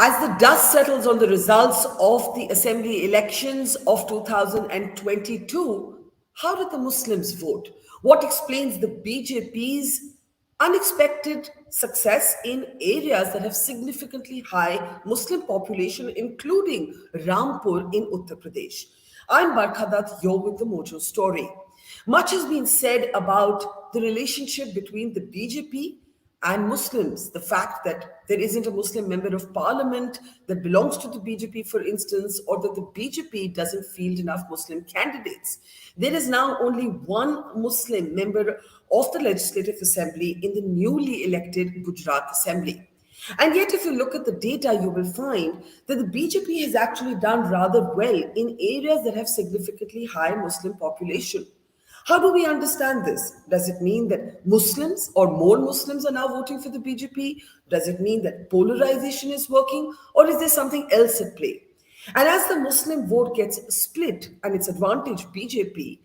As the dust settles on the results of the assembly elections of 2022, how did the Muslims vote? What explains the BJP's unexpected success in areas that have significantly high Muslim population, including Rampur in Uttar Pradesh? I'm Barkha Dutt, you're with the Mojo Story. Much has been said about the relationship between the BJP and Muslims. The fact that there isn't a Muslim member of parliament that belongs to the BJP, for instance, or that the BJP doesn't field enough Muslim candidates. There is now only one Muslim member of the Legislative Assembly in the newly elected Gujarat Assembly. And yet, if you look at the data, you will find that the BJP has actually done rather well in areas that have significantly high Muslim population. How do we understand this? Does it mean that Muslims or more Muslims are now voting for the BJP? Does it mean that polarization is working? Or is there something else at play? And as the Muslim vote gets split and its advantage BJP,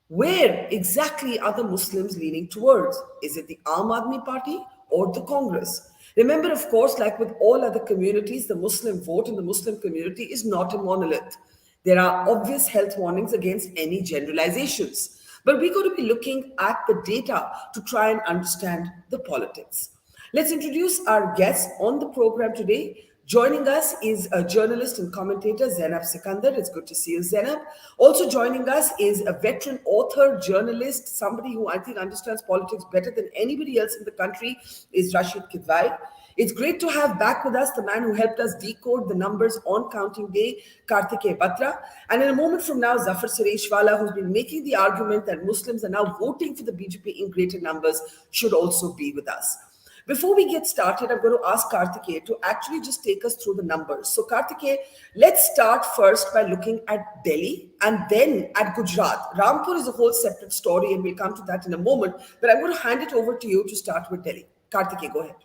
where exactly are the Muslims leaning towards? Is it the Aam Aadmi Party or the Congress? Remember, of course, like with all other communities, the Muslim vote in the Muslim community is not a monolith. There are obvious health warnings against any generalizations. But we're going to be looking at the data to try and understand the politics. Let's introduce our guest on the program today. Joining us is a journalist and commentator, Zainab Sikander. It's good to see you, Zainab. Also joining us is a veteran author, journalist, somebody who I think understands politics better than anybody else in the country, is Rasheed Kidwai. It's great to have back with us the man who helped us decode the numbers on counting day, Kartikeya Batra. And in a moment from now, Zafar Sareshwala, who's been making the argument that Muslims are now voting for the BJP in greater numbers, should also be with us. Before we get started, I'm going to ask Kartikeya to actually just take us through the numbers. So Kartikeya, let's start first by looking at Delhi and then at Gujarat. Rampur is a whole separate story and we'll come to that in a moment. But I'm going to hand it over to you to start with Delhi. Kartikeya, go ahead.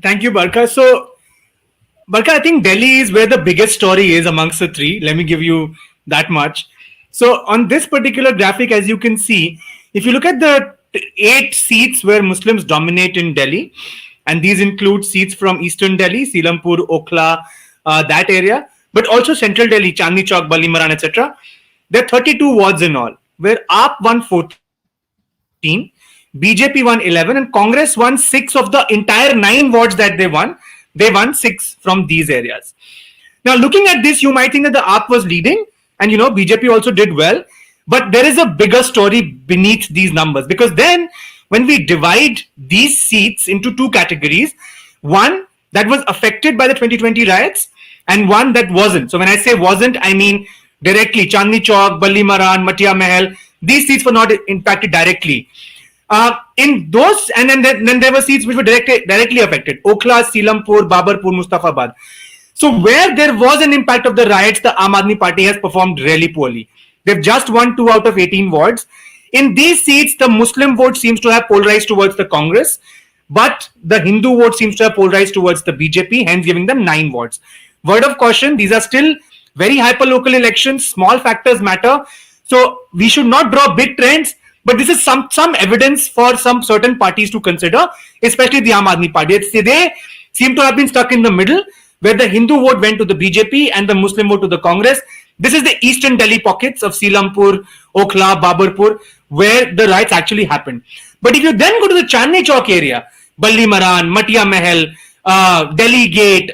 Thank you, Barkha. So, Barkha, I think Delhi is where the biggest story is amongst the three. Let me give you that much. So, on this particular graphic, as you can see, if you look at the 8 seats where Muslims dominate in Delhi, and these include seats from Eastern Delhi, Silampur, Okhla, that area, but also Central Delhi, Chandni Chowk, Balimaran, etc. There are 32 wards in all, where AAP won 14, BJP won 11, and Congress won 6 of the entire 9 wards that they won. They won 6 from these areas. Now, looking at this, you might think that the AAP was leading, and BJP also did well. But there is a bigger story beneath these numbers, because then when we divide these seats into 2 categories, one that was affected by the 2020 riots and one that wasn't. So when I say wasn't, I mean directly Chandni Chowk, Balimaran, Matia Mahal, these seats were not impacted directly. In those, and then there were seats which were directly affected: Okhla, Silampur, Babarpur, Mustafabad. So where there was an impact of the riots, the Aam Aadmi Party has performed really poorly. They've just won 2 out of 18 wards. In these seats, the Muslim vote seems to have polarized towards the Congress, but the Hindu vote seems to have polarized towards the BJP, hence giving them 9 wards. Word of caution, these are still very hyper-local elections. Small factors matter. So we should not draw big trends, but this is some evidence for some certain parties to consider, especially the Aam Aadmi Party. They seem to have been stuck in the middle, where the Hindu vote went to the BJP and the Muslim vote to the Congress. This is the Eastern Delhi pockets of Silampur, Okhla, Babarpur, where the riots actually happened. But if you then go to the Chandni Chowk area, Balimaran, Matia Mahal, Delhi Gate,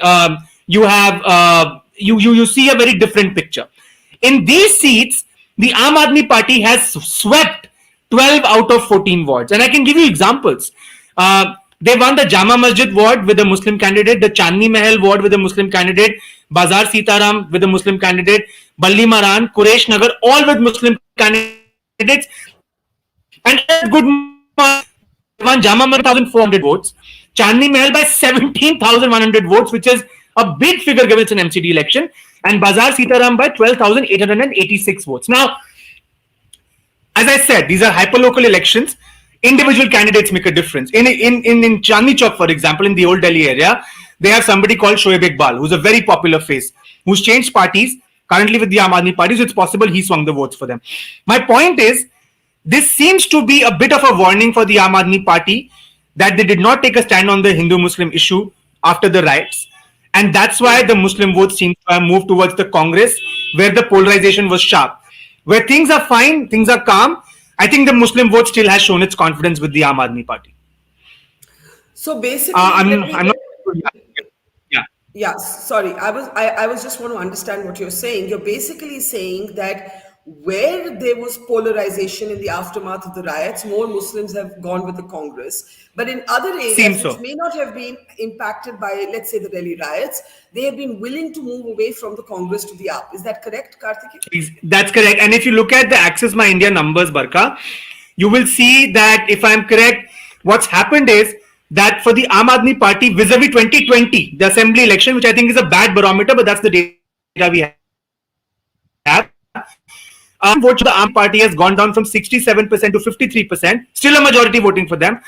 you have you see a very different picture. In these seats, the Aam Aadmi Party has swept 12 out of 14 wards. And I can give you examples. They won the Jama Masjid ward with a Muslim candidate, the Chandni Mahal ward with a Muslim candidate, Bazar Sitaram with a Muslim candidate, Balimaran, Quresh Nagar, all with Muslim candidates. And good won Jama Masjid 1,400 votes, Chandni Mahal by 17,100 votes, which is a big figure given it's an MCD election, and Bazar Sitaram by 12,886 votes. Now, as I said, these are hyperlocal elections. Individual candidates make a difference. In Chandni Chowk, for example, in the old Delhi area, they have somebody called Shoaib Iqbal, who's a very popular face, who's changed parties, currently with the Aam Aadmi Party, so it's possible he swung the votes for them. My point is, this seems to be a bit of a warning for the Aam Aadmi Party that they did not take a stand on the Hindu-Muslim issue after the riots. And that's why the Muslim vote seems to have moved towards the Congress, where the polarization was sharp. Where things are fine, things are calm, I think the Muslim vote still has shown its confidence with the Aam Aadmi Party. So basically, let me I'm not. get. Yeah. Yes, sorry. I was just want to understand what you're saying. You're basically saying that where there was polarization in the aftermath of the riots, more Muslims have gone with the Congress. But in other areas Seems which so. may not have been impacted by, let's say, the Delhi riots, they have been willing to move away from the Congress to the AAP. Is that correct, Kartikeya? That's correct. And if you look at the Access My India numbers, Barkha, you will see that if I'm correct, what's happened is that for the Aam Aadmi Party vis-a-vis 2020, the assembly election, which I think is a bad barometer, but that's the data we have. Votes for the Aam Party has gone down from 67% to 53%, still a majority voting for them.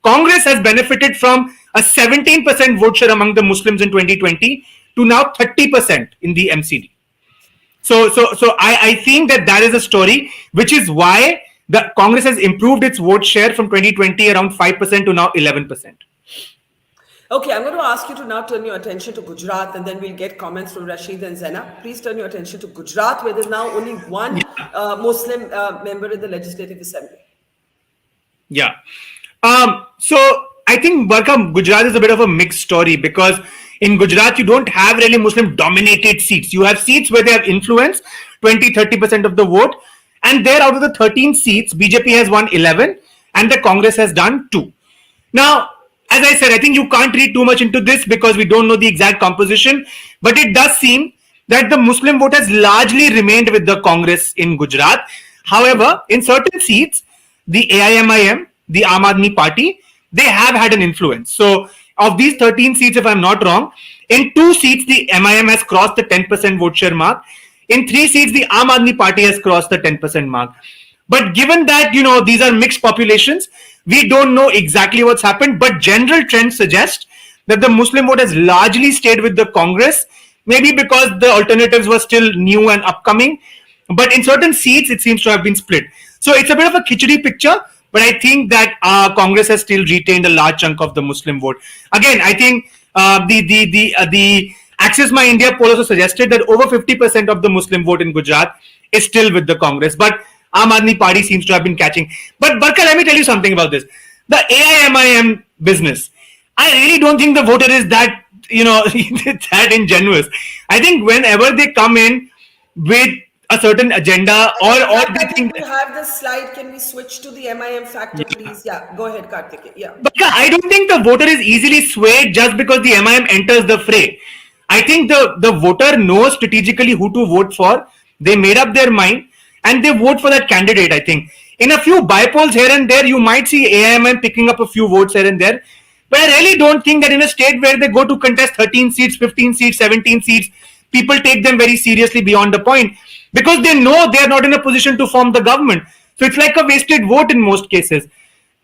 Congress has benefited from a 17% vote share among the Muslims in 2020 to now 30% in the MCD. So I think that is a story, which is why the Congress has improved its vote share from 2020 around 5% to now 11%. Okay, I'm going to ask you to now turn your attention to Gujarat, and then we'll get comments from Rasheed and Zainab. Please turn your attention to Gujarat, where there's now only one Muslim member in the Legislative Assembly. Yeah. So I think Barkha, Gujarat is a bit of a mixed story because in Gujarat, you don't have really Muslim dominated seats. You have seats where they have influence, 20-30% of the vote. And there, out of the 13 seats, BJP has won 11 and the Congress has done 2. Now, as I said, I think you can't read too much into this because we don't know the exact composition. But it does seem that the Muslim vote has largely remained with the Congress in Gujarat. However, in certain seats, the AIMIM, the Aam Aadmi Party, they have had an influence. So, of these 13 seats, if I'm not wrong, in 2 seats, the MIM has crossed the 10% vote share mark. In 3 seats, the Aam Aadmi Party has crossed the 10% mark. But given that, these are mixed populations, we don't know exactly what's happened. But general trends suggest that the Muslim vote has largely stayed with the Congress, maybe because the alternatives were still new and upcoming. But in certain seats, it seems to have been split. So it's a bit of a khichdi picture, but I think that Congress has still retained a large chunk of the Muslim vote. Again, I think the Access My India poll also suggested that over 50% of the Muslim vote in Gujarat is still with the Congress. But Aam Aadmi Party seems to have been catching. But Barkha, let me tell you something about this. The AIMIM business, I really don't think the voter is that, that ingenuous. I think whenever they come in with a certain agenda or they think we have the slide. Can we switch to the MIM factor, yeah. please? Yeah, go ahead, Kartikeya. Yeah. But I don't think the voter is easily swayed just because the MIM enters the fray. I think the voter knows strategically who to vote for. They made up their mind and they vote for that candidate, I think. In a few bypolls here and there, you might see AIMM picking up a few votes here and there. But I really don't think that in a state where they go to contest 13 seats, 15 seats, 17 seats, people take them very seriously beyond the point because they know they are not in a position to form the government. So it's like a wasted vote in most cases.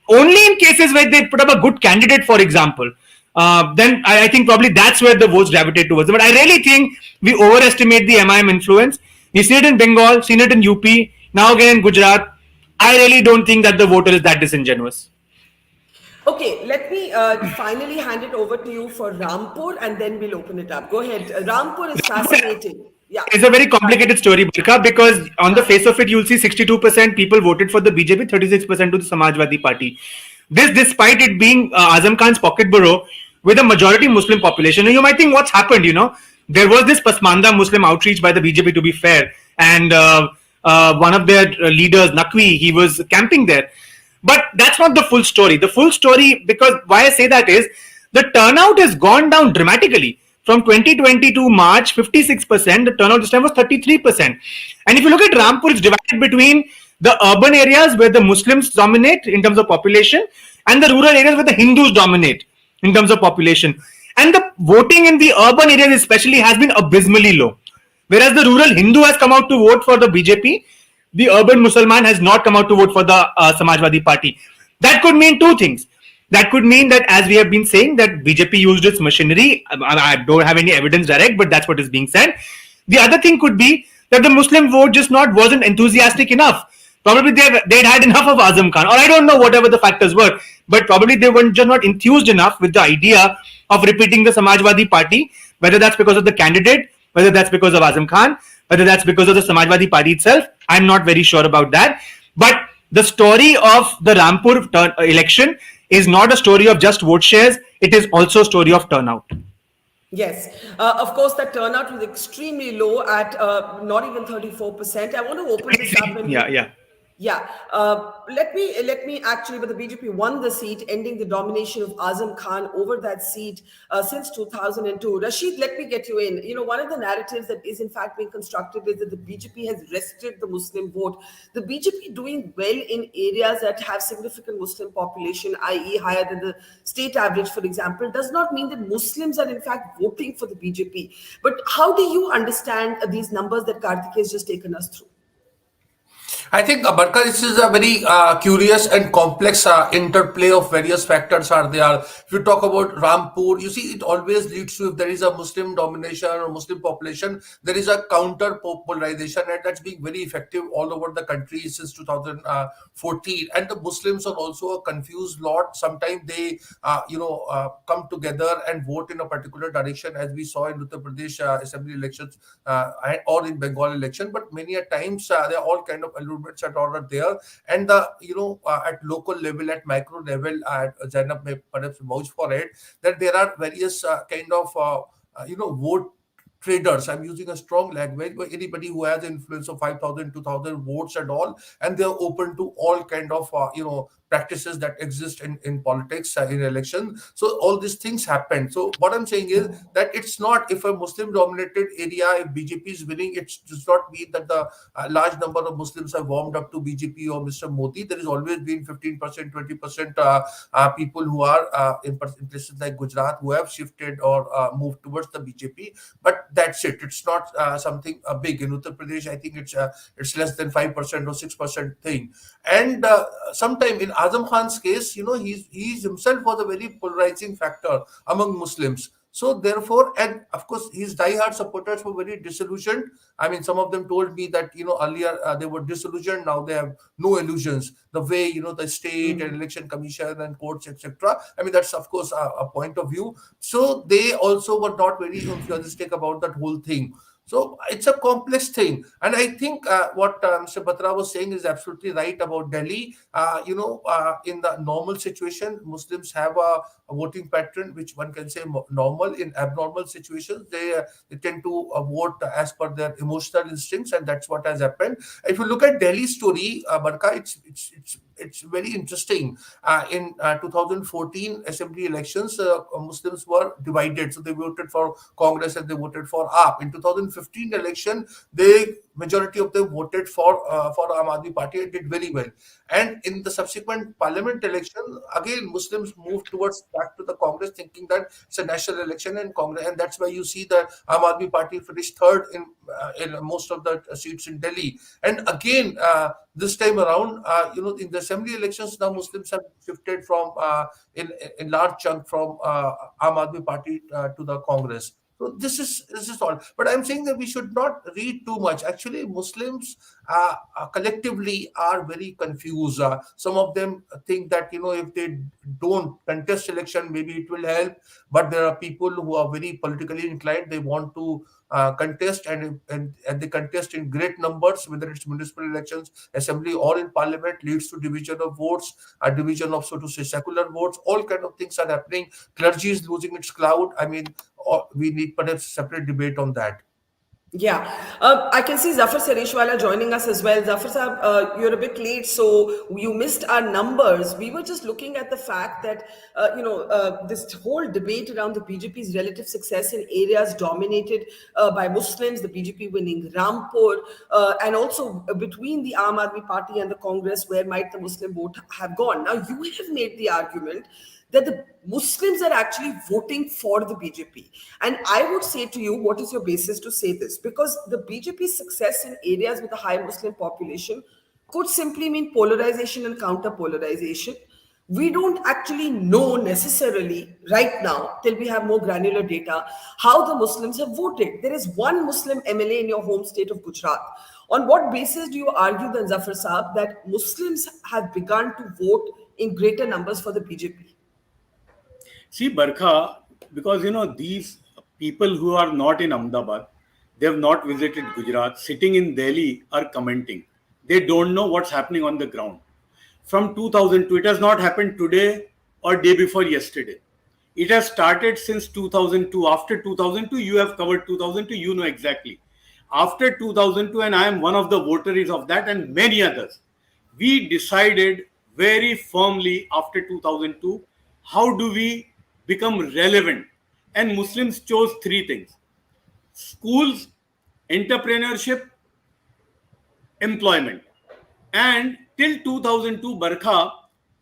Only in cases where they put up a good candidate, for example, then I think probably that's where the votes gravitate towards. But I really think we overestimate the MIM influence. We've seen it in Bengal, seen it in UP, now again in Gujarat. I really don't think that the voter is that disingenuous. Okay, let me finally hand it over to you for Rampur and then we'll open it up. Go ahead. Rampur is fascinating. Yeah. It's a very complicated story, Barkha, because on the face of it, you'll see 62% people voted for the BJP, 36% to the Samajwadi Party. This despite it being Azam Khan's pocket borough with a majority Muslim population. And you might think what's happened, There was this Pasmanda Muslim outreach by the BJP, to be fair. And one of their leaders, Naqvi, he was camping there. But that's not the full story. The full story, because why I say that is, the turnout has gone down dramatically. From 2022 March, 56%, the turnout this time was 33%. And if you look at Rampur, it's divided between the urban areas where the Muslims dominate in terms of population and the rural areas where the Hindus dominate in terms of population. And the voting in the urban areas especially has been abysmally low. Whereas the rural Hindu has come out to vote for the BJP, the urban Musalman has not come out to vote for the Samajwadi Party. That could mean two things. That could mean that, as we have been saying, that BJP used its machinery. I don't have any evidence direct, but that's what is being said. The other thing could be that the Muslim vote just wasn't enthusiastic enough. Probably they'd had enough of Azam Khan, or I don't know, whatever the factors were, but probably they were just not enthused enough with the idea of repeating the Samajwadi Party, whether that's because of the candidate, whether that's because of Azam Khan, whether that's because of the Samajwadi Party itself. I'm not very sure about that. But the story of the Rampur election is not a story of just vote shares, it is also a story of turnout. Yes, of course, that turnout was extremely low at not even 34%. I want to open this up and Yeah, yeah. yeah, let me actually, but the BJP won the seat, ending the domination of Azam Khan over that seat since 2002. Rasheed, let me get you in. You know, one of the narratives that is in fact being constructed is that the BJP has wrested the Muslim vote. The BJP doing well in areas that have significant Muslim population, i.e., higher than the state average, for example, does not mean that Muslims are in fact voting for the BJP. But how do you understand these numbers that Kartikeya has just taken us through? I think, Barkha, this is a very curious and complex interplay of various factors are there. If you talk about Rampur, you see, it always leads to, if there is a Muslim domination or Muslim population, there is a counter polarization, and that's being very effective all over the country since 2014. And the Muslims are also a confused lot. Sometimes they, come together and vote in a particular direction, as we saw in Uttar Pradesh assembly elections or in Bengal election. But many a times there are all kind of allurements that are there, and the at local level, at micro level, Zainab may perhaps vouch for it, that there are various kind of vote traders. I'm using a strong language, but anybody who has influence of 5,000, 2,000 votes and all, and they're open to all kind of practices that exist in politics, in election. So all these things happen. So what I'm saying is that it's not, if a Muslim dominated area, if BJP is winning, it does not mean that the large number of Muslims have warmed up to BJP or Mr. Modi. There has always been 15%, 20% people who are in places like Gujarat who have shifted or moved towards the BJP. But that's it. It's not something big. In Uttar Pradesh, I think it's less than 5% or 6% thing. And sometime in Azam Khan's case, he himself was a very polarizing factor among Muslims. So therefore, and of course, his diehard supporters were very disillusioned. I mean, some of them told me that earlier they were disillusioned. Now they have no illusions. The way the state and election commission and courts, etc. I mean, that's of course a point of view. So they also were not very enthusiastic about that whole thing. So it's a complex thing, and I think what Mr. Batra was saying is absolutely right about Delhi. In the normal situation, Muslims have a voting pattern which one can say normal. In abnormal situations, they tend to vote as per their emotional instincts, and that's what has happened. If you look at Delhi's story, Barka, it's very interesting. In 2014 assembly elections, Muslims were divided, so they voted for Congress and they voted for AAP. In 2015 election, the majority of them voted for Aam Aadmi Party and did very well. And in the subsequent parliament election, again Muslims moved towards back to the Congress, thinking that it's a national election and Congress, and that's why you see the Aam Aadmi Party finished third in most of the seats in Delhi. And again, this time around, in the assembly elections, now Muslims have shifted from in large chunk from Aam Aadmi Party to the Congress. So this is all. But I'm saying that we should not read too much. Actually, Muslims collectively are very confused. Some of them think that if they don't contest election, maybe it will help. But there are people who are very politically inclined. They want to contest, and they contest in great numbers, whether it's municipal elections, assembly, or in parliament, leads to division of votes, a division of, so to say, secular votes. All kind of things are happening. Clergy is losing its clout. I mean, we need perhaps separate debate on that. Yeah, I can see Zafar Sareshwala joining us as well. Zafar Saab, you're a bit late, so you missed our numbers. We were just looking at the fact that, this whole debate around the BJP's relative success in areas dominated by Muslims, the BJP winning Rampur, and also between the Aam Aadmi Party and the Congress, where might the Muslim vote have gone. Now, you have made the argument that the Muslims are actually voting for the BJP. And I would say to you, what is your basis to say this? Because the BJP's success in areas with a high Muslim population could simply mean polarization and counter polarization. We don't actually know necessarily right now, till we have more granular data, how the Muslims have voted. There is one Muslim MLA in your home state of Gujarat. On what basis do you argue, then, Zafar Saab, that Muslims have begun to vote in greater numbers for the BJP? See, Barkha, because these people who are not in Ahmedabad, they have not visited Gujarat, sitting in Delhi are commenting. They don't know what's happening on the ground. From 2002, it has not happened today or day before yesterday. It has started since 2002. After 2002, you have covered 2002, you know exactly. After 2002, and I am one of the votaries of that and many others, we decided very firmly after 2002, how do we become relevant? And Muslims chose three things: schools, entrepreneurship, employment. And till 2002, Barkha,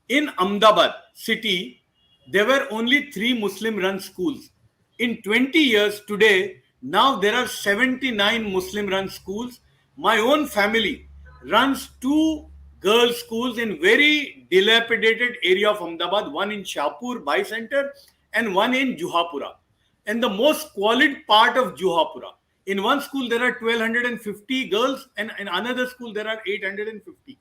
in Ahmedabad city, there were only three Muslim run schools. In 20 years today, now there are 79 Muslim run schools. My own family runs two girls' schools in very dilapidated area of Ahmedabad, one in Shahpur Bhai Center and one in Juhapura, and the most squalid part of Juhapura. In one school, there are 1,250 girls, and in another school, there are 850.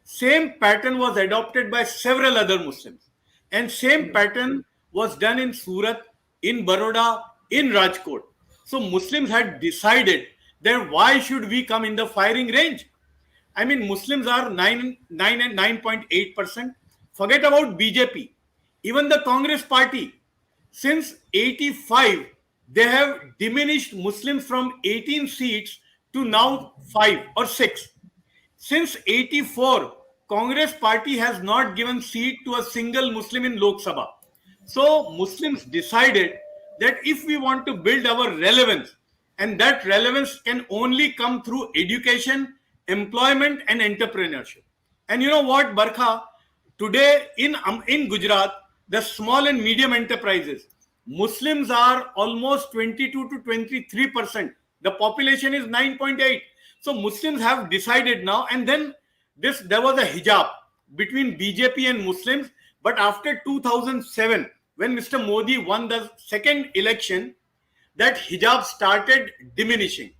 Same pattern was adopted by several other Muslims. And same pattern was done in Surat, in Baroda, in Rajkot. So Muslims had decided that why should we come in the firing range? I mean, Muslims are 9 and 9.8%. Forget about BJP. Even the Congress party, since 85, they have diminished Muslims from 18 seats to now 5 or 6. Since 84, Congress party has not given seat to a single Muslim in Lok Sabha. So Muslims decided that if we want to build our relevance, and that relevance can only come through education, employment, and entrepreneurship. And you know what, Barkha? Today in Gujarat, the small and medium enterprises, Muslims are almost 22 to 23%. The population is 9.8. So Muslims have decided now, and then there was a hijab between BJP and Muslims. But after 2007, when Mr. Modi won the second election, that hijab started diminishing.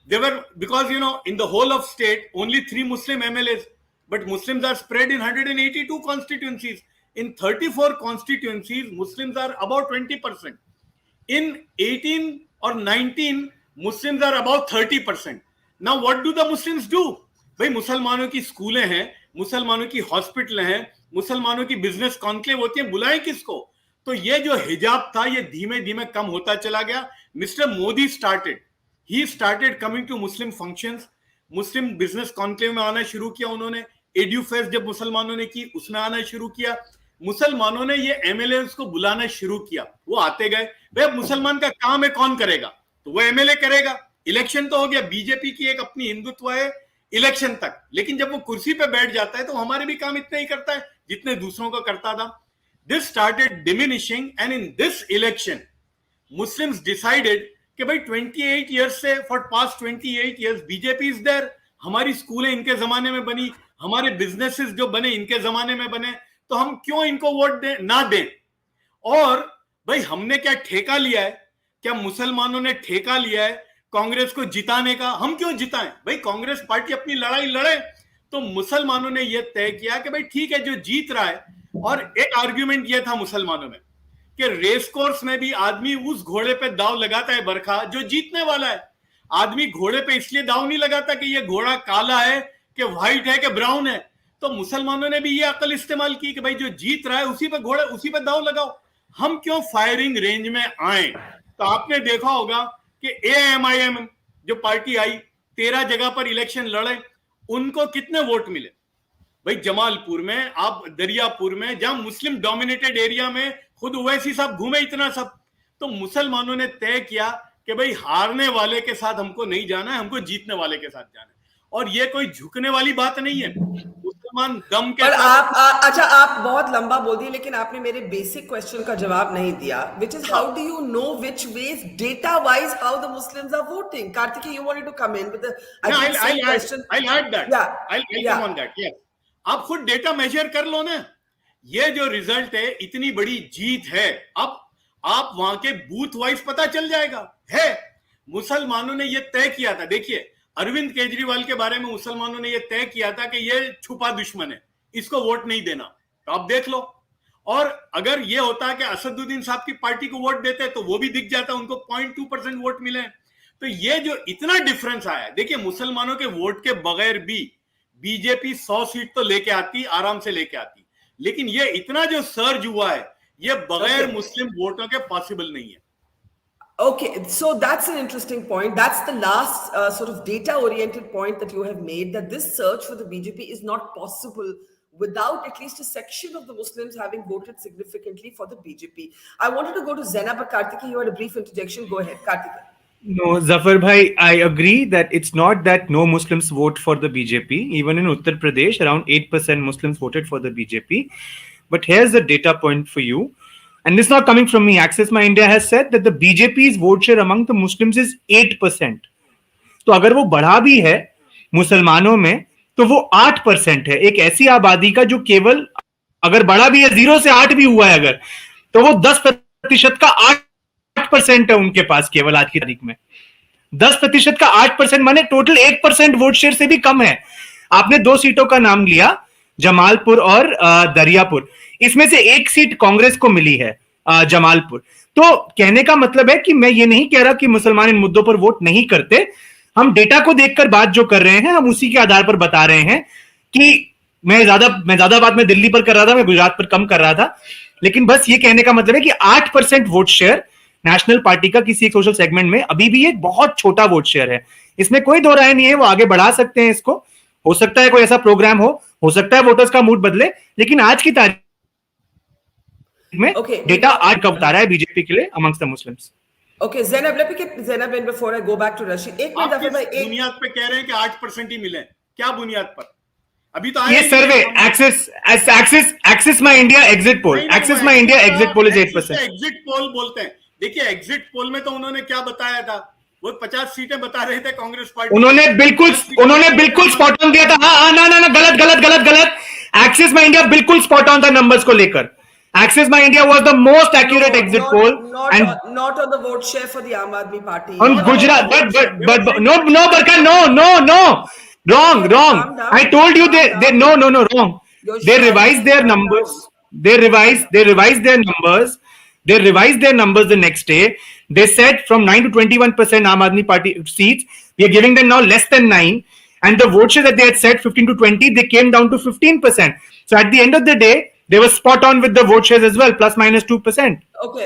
They were, because in the whole of state only three Muslim MLAs, but Muslims are spread in 182 constituencies. In 34 constituencies, Muslims are about 20%. In 18 or 19, Muslims are about 30%. Now what do the Muslims do? भाई मुसलमानों की स्कूलें हैं, मुसलमानों की hospital हैं, मुसलमानों की बिजनेस कॉन्क्लेव होती है, बुलाएं किसको? तो ये जो हिजाब था ये धीमे धीमे कम होता चला गया. Mister Modi started coming to Muslim functions. Muslim business conclave में आना शुरू किया उन्होंने. एड्यू फेस्ट जब मुसलमानों ने की उसमें आना शुरू किया. मुसलमानों ने ये एमएलए को बुलाना शुरू किया, वो आते गए. भाई मुसलमान का काम है, कौन करेगा? तो वो एमएलए करेगा. इलेक्शन तो हो गया, बीजेपी की एक अपनी हिंदुत्व है इलेक्शन तक, लेकिन जब वो कुर्सी पे बैठ जाता है तो हमारे भी काम इतने ही करता है जितने दूसरों का करता था. This started diminishing and in this election Muslims decided कि भाई 28 ईयर्स से, for past 28 years BJP is there. हमारी स्कूलें इनके जमाने में बनी, हमारे बिजनेसेस जो बने इनके जमाने में बने, तो हम क्यों इनको वोट दें, ना दें? और भाई हमने क्या ठेका लिया है? क्या मुसलमानों ने ठेका लिया है कांग्रेस को जिताने का? हम क्यों जिताएं? भाई कांग्रेस पार्टी अपनी लड़ाई लड़े. तो मुसलमानों ने यह तय किया कि भाई ठीक है, जो जीत रहा है. और एक आर्ग्यूमेंट यह था मुसलमानों में कि रेस कोर्स में भी आदमी उस घोड़े पे दाव लगाता है बरखा जो जीतने वाला है. आदमी घोड़े पे इसलिए दाव नहीं लगाता कि यह घोड़ा काला है, कि व्हाइट है, कि ब्राउन है. तो मुसलमानों ने भी ये अकल इस्तेमाल की कि भाई जो जीत रहा है उसी पे घोड़े, उसी पे दाव लगाओ. हम क्यों फायरिंग रेंज में आए? तो आपने देखा होगा कि AAMIM जो पार्टी आई 13 जगह पर इलेक्शन लड़े, उनको कितने वोट मिले? भाई जमालपुर में, आप दरियापुर में, जहां मुस्लिम डोमिनेटेड एरिया में खुद ओवैसी साहब घूमे इतना सब. तो मुसलमानों ने तय किया कि भाई हारने वाले के साथ हमको नहीं जाना है, हमको जीतने वाले के साथ जाना है. और ये कोई झुकने वाली बात नहीं है. मुसलमान दम के साथ. अच्छा, आप बहुत लंबा बोल दिए, लेकिन आपने मेरे बेसिक क्वेश्चन का जवाब नहीं दिया, which is how do you know which ways data wise how the Muslims are voting? Kartikeya, you wanted to come in with the question. I'll add that. I'll come on that. Yes. आप खुद data major कर लो ना. ये जो result है, इतनी बड़ी जीत है, अब आप वहां के बूथ वाइज पता चल जाएगा. है मुसलमानों ने ये तय किया था. देखिए, अरविंद केजरीवाल के बारे में मुसलमानों ने यह तय किया था कि यह छुपा दुश्मन है, इसको वोट नहीं देना. तो आप देख लो. और अगर ये होता है कि असदुद्दीन साहब की पार्टी को वोट देते तो वो भी दिख जाता, उनको 0.2% वोट मिले। तो ये जो इतना डिफरेंस आया, देखिए मुसलमानों के वोट के बगैर भी बीजेपी 100 सीट तो लेके आती, आराम से लेके आती, लेकिन ये इतना जो सर्ज हुआ है ये बगैर मुस्लिम वोटों के पॉसिबल नहीं है। Okay, so that's an interesting point. That's the last sort of data-oriented point that you have made, that this search for the BJP is not possible without at least a section of the Muslims having voted significantly for the BJP. I wanted to go to Zainab, but Kartikeya, you had a brief interjection. Go ahead, Kartikeya. No, Zafar bhai, I agree that it's not that no Muslims vote for the BJP. Even in Uttar Pradesh, around 8% Muslims voted for the BJP. But here's the data point for you. And this is not coming from me. Access My India has said that the BJP's vote share among the Muslims is 8%. तो अगर वो बढ़ा भी है मुसलमानों में तो वो 8% है। एक ऐसी आबादी का जो केवल अगर बढ़ा भी है 0 से 8 भी हुआ है अगर, तो वो 10% का 8% है उनके पास केवल आज की तारीख में। 10% का 8% माने टोटल 1% वोट शेयर से भी कम है। आपने 2 सीटों का नाम लिया, जमालपुर और दरियापुर, इसमें से एक सीट कांग्रेस को मिली है, जमालपुर। तो कहने का मतलब है कि मैं ये नहीं कह रहा कि मुसलमान इन मुद्दों पर वोट नहीं करते, हम डेटा को देखकर बात जो कर रहे हैं हम उसी के आधार पर बता रहे हैं कि मैं ज्यादा बात मैं दिल्ली पर कर रहा था, मैं गुजरात पर कम कर रहा था, लेकिन बस ये कहने का मतलब है कि 8% वोट शेयर नेशनल पार्टी का किसी एक सोशल सेगमेंट में अभी भी एक बहुत छोटा वोट शेयर है। इसमें कोई दो राय नहीं है, वो आगे बढ़ा सकते हैं इसको, हो सकता है कोई ऐसा प्रोग्राम हो सकता है वोटर्स का मूड बदले, लेकिन आज की तारीख में डेटा आज का बता रहा है बीजेपी के लिए amongst the Muslims. Okay, Zainab, let me get Zainab in before I go back to Rasheed. एक मिनट Zafar भाई, बुनियाद पे कह रहे हैं कि 8% ही मिले, क्या बुनियाद पर? अभी तो ये survey Axis My India exit poll, Axis My India exit poll is 8%। Exit poll बोलते हैं। देखिए एग्जिट पोल में तो उन्होंने क्या बताया था, वो 50 सीटें बता रहे थे कांग्रेस पार्टी, उन्होंने बिल्कुल स्पॉट ऑन दिया था। हाँ ना गलत। एक्सिस माय इंडिया बिल्कुल स्पॉट ऑन था नंबर्स को लेकर। Access My India was the most accurate exit poll, and not on the vote share for the Aam Aadmi Party. On Gujarat, but no, Barkha, no, wrong. I told you they no, wrong. They revised their numbers. They revised their numbers. They revised their numbers the next day. They said from 9 to 21% Aam Aadmi Party seats, we are giving them now less than 9. And the vote share that they had said 15 to 20, they came down to 15%. So at the end of the day, they were spot on with the vote shares as well, plus minus 2%. Okay.